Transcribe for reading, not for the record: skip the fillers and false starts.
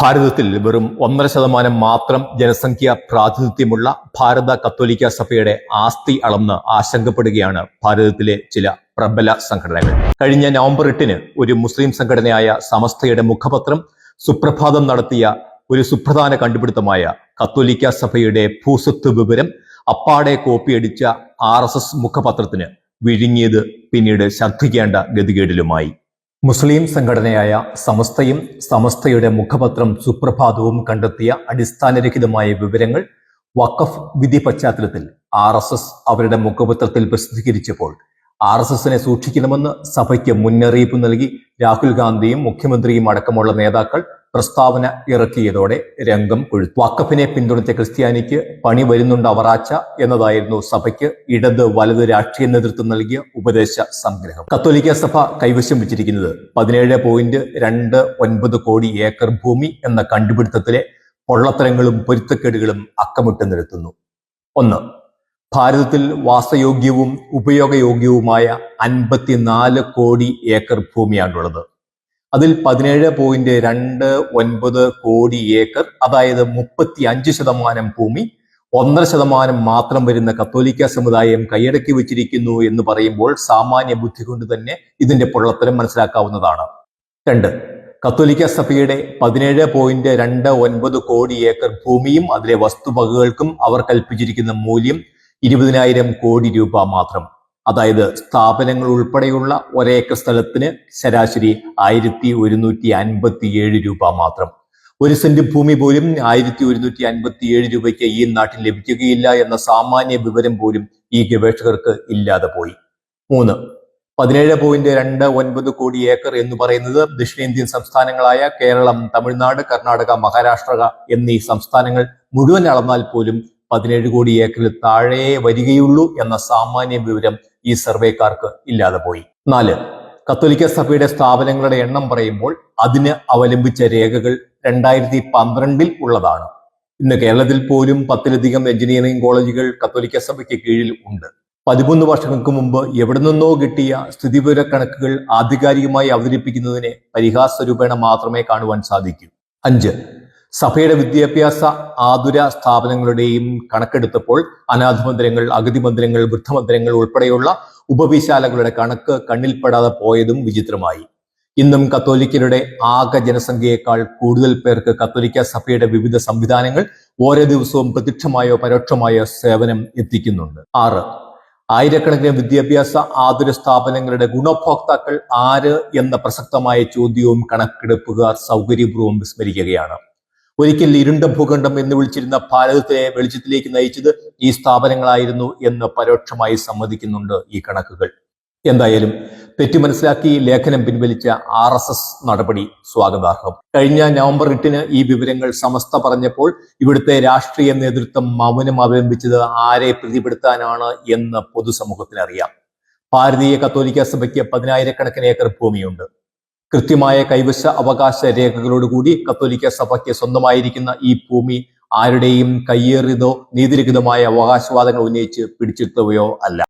ഭാരതത്തിൽ വെറും 1.5% മാത്രം ജനസംഖ്യ പ്രാതിനിധ്യമുള്ള ഭാരത കത്തോലിക്ക സഭയുടെ ആസ്തി അളന്ന് ആശങ്കപ്പെടുകയാണ് ഭാരതത്തിലെ ചില പ്രബല സംഘടനകൾ. കഴിഞ്ഞ നവംബർ 8-ന് ഒരു മുസ്ലിം സംഘടനയായ സമസ്തയുടെ മുഖപത്രം സുപ്രഭാതം നടത്തിയ ഒരു സുപ്രധാന കണ്ടുപിടുത്തമായ കത്തോലിക്ക സഭയുടെ ഭൂസ്വത്ത് വിവരം അപ്പാടെ കോപ്പിയടിച്ച RSS മുഖപത്രത്തിന് വിഴുങ്ങിയത് പിന്നീട് ഛർദ്ദിക്കേണ്ട ഗതികേടിലുമായി. മുസ്ലിം സംഘടനയായ സമസ്തയും സമസ്തയുടെ മുഖപത്രം സുപ്രഭാതവും കണ്ടെത്തിയ അടിസ്ഥാനരഹിതമായ വിവരങ്ങൾ വഖഫ് വിധി പശ്ചാത്തലത്തിൽ RSS അവരുടെ മുഖപത്രത്തിൽ പ്രസിദ്ധീകരിച്ചപ്പോൾ RSSനെ സൂക്ഷിക്കണമെന്ന് സഭയ്ക്ക് മുന്നറിയിപ്പ് നൽകി രാഹുൽ ഗാന്ധിയും മുഖ്യമന്ത്രിയും അടക്കമുള്ള നേതാക്കൾ പ്രസ്താവന ഇറക്കിയതോടെ രംഗം കൊഴുത്തു. വഖഫിനെ പിന്തുണച്ച ക്രിസ്ത്യാനിക്ക് പണി വരുന്നുണ്ട് അവറാച്ച എന്നതായിരുന്നു സഭയ്ക്ക് ഇടത് വലത് രാഷ്ട്രീയ നേതൃത്വം നൽകിയ ഉപദേശ സംഗ്രഹം. കത്തോലിക്ക സഭ കൈവശം വെച്ചിരിക്കുന്നത് 17.29 കോടി ഏക്കർ ഭൂമി എന്ന കണ്ടുപിടുത്തത്തിലെ പൊള്ളത്തരങ്ങളും പൊരുത്തക്കേടുകളും അക്കമിട്ട് നിരത്തുന്നു. 1. ഭാരതത്തിൽ വാസയോഗ്യവും ഉപയോഗയോഗ്യവുമായ 54 കോടി ഏക്കർ ഭൂമിയാണുള്ളത്. അതിൽ 17.29 കോടി ഏക്കർ, അതായത് 35% ഭൂമി 1.5% മാത്രം വരുന്ന കത്തോലിക്ക സമുദായം കൈയടക്കി വെച്ചിരിക്കുന്നു എന്ന് പറയുമ്പോൾ സാമാന്യ ബുദ്ധി കൊണ്ട് തന്നെ ഇതിന്റെ പൊള്ളത്തരം മനസ്സിലാക്കാവുന്നതാണ്. 2. കത്തോലിക്ക സഭയുടെ 17.29 കോടി ഏക്കർ ഭൂമിയും അതിലെ വസ്തുവകകൾക്കും അവർ കൽപ്പിച്ചിരിക്കുന്ന മൂല്യം 20,000 കോടി രൂപ മാത്രം. അതായത് സ്ഥാപനങ്ങൾ ഉൾപ്പെടെയുള്ള ഒരേക്കർ സ്ഥലത്തിന് ശരാശരി 1,157 രൂപ മാത്രം. 1 സെന്റ് ഭൂമി പോലും 1,157 രൂപയ്ക്ക് ഈ നാട്ടിൽ ലഭിക്കുകയില്ല എന്ന സാമാന്യ വിവരം പോലും ഈ ഗവേഷകർക്ക് ഇല്ലാതെ പോയി. 3. 17.29 കോടി ഏക്കർ എന്ന് പറയുന്നത് ദക്ഷിണേന്ത്യൻ സംസ്ഥാനങ്ങളായ കേരളം, തമിഴ്നാട്, കർണാടക, മഹാരാഷ്ട്ര എന്നീ സംസ്ഥാനങ്ങൾ മുഴുവൻ അളന്നാൽ പോലും 17 കോടി ഏക്കറിൽ താഴെ വരികയുള്ളൂ എന്ന സാമാന്യ വിവരം ഈ സർവേക്കാർക്ക് ഇല്ലാതെ പോയി. 4. കത്തോലിക്ക സഭയുടെ സ്ഥാപനങ്ങളുടെ എണ്ണം പറയുമ്പോൾ അതിന് അവലംബിച്ച രേഖകൾ 2012 ഉള്ളതാണ്. ഇന്ന് കേരളത്തിൽ പോലും 10-ലധികം എഞ്ചിനീയറിംഗ് കോളേജുകൾ കത്തോലിക്ക സഭയ്ക്ക് കീഴിൽ ഉണ്ട്. 13 വർഷങ്ങൾക്ക് മുമ്പ് എവിടെ നിന്നോ കിട്ടിയ സ്ഥിതിവിവര കണക്കുകൾ ആധികാരികമായി അവതരിപ്പിക്കുന്നതിനെ പരിഹാസരൂപേണ മാത്രമേ കാണുവാൻ സാധിക്കൂ. 5. സഭയുടെ വിദ്യാഭ്യാസ ആതുര സ്ഥാപനങ്ങളുടെയും കണക്കെടുത്തപ്പോൾ അനാഥ മന്ദിരങ്ങൾ, അഗതി മന്ദിരങ്ങൾ, വൃദ്ധമന്ദിരങ്ങൾ ഉൾപ്പെടെയുള്ള ഉപവിശാലകളുടെ കണക്ക് കണ്ണിൽപ്പെടാതെ പോയതും വിചിത്രമായി. ഇന്നും കത്തോലിക്കരുടെ ആകെ ജനസംഖ്യയേക്കാൾ കൂടുതൽ പേർക്ക് കത്തോലിക്ക സഭയുടെ വിവിധ സംവിധാനങ്ങൾ ഓരോ ദിവസവും പ്രത്യക്ഷമായോ പരോക്ഷമായോ സേവനം എത്തിക്കുന്നുണ്ട്. 6. ആയിരക്കണക്കിന് വിദ്യാഭ്യാസ ആതുര സ്ഥാപനങ്ങളുടെ ഗുണഭോക്താക്കൾ ആര് എന്ന പ്രസക്തമായ ചോദ്യവും കണക്കെടുപ്പുകാർ സൗകര്യപൂർവ്വം വിസ്മരിക്കുകയാണ്. ഒരിക്കൽ ഇരുണ്ട ഭൂഖണ്ഡം എന്ന് വിളിച്ചിരുന്ന ഭാരതത്തിലെ വെളിച്ചത്തിലേക്ക് നയിച്ചത് ഈ സ്ഥാപനങ്ങളായിരുന്നു എന്ന് പരോക്ഷമായി സമ്മതിക്കുന്നുണ്ട് ഈ കണക്കുകൾ. എന്തായാലും തെറ്റു മനസ്സിലാക്കി ലേഖനം പിൻവലിച്ച RSS നടപടി സ്വാഗതാർഹം. കഴിഞ്ഞ നവംബർ 8-ന് ഈ വിവരങ്ങൾ സമസ്ത പറഞ്ഞപ്പോൾ ഇവിടുത്തെ രാഷ്ട്രീയ നേതൃത്വം മൗനം അവലംബിച്ചത് ആരെ പ്രതിപ്പെടുത്താനാണ് എന്ന് പൊതുസമൂഹത്തിന് അറിയാം. ഭാരതീയ കത്തോലിക്ക സഭയ്ക്ക് 10,000-കണക്കിന് ഏക്കർ ഭൂമിയുണ്ട്. കൃത്യമായ കൈവശ അവകാശ രേഖകളോടുകൂടി കത്തോലിക്ക സഭയ്ക്ക് സ്വന്തമായിരിക്കുന്ന ഈ ഭൂമി ആരുടെയും കയ്യേറിയതോ നീതിരഹിതമായ അവകാശവാദങ്ങൾ ഉന്നയിച്ച് പിടിച്ചെടുത്തവയോ അല്ല.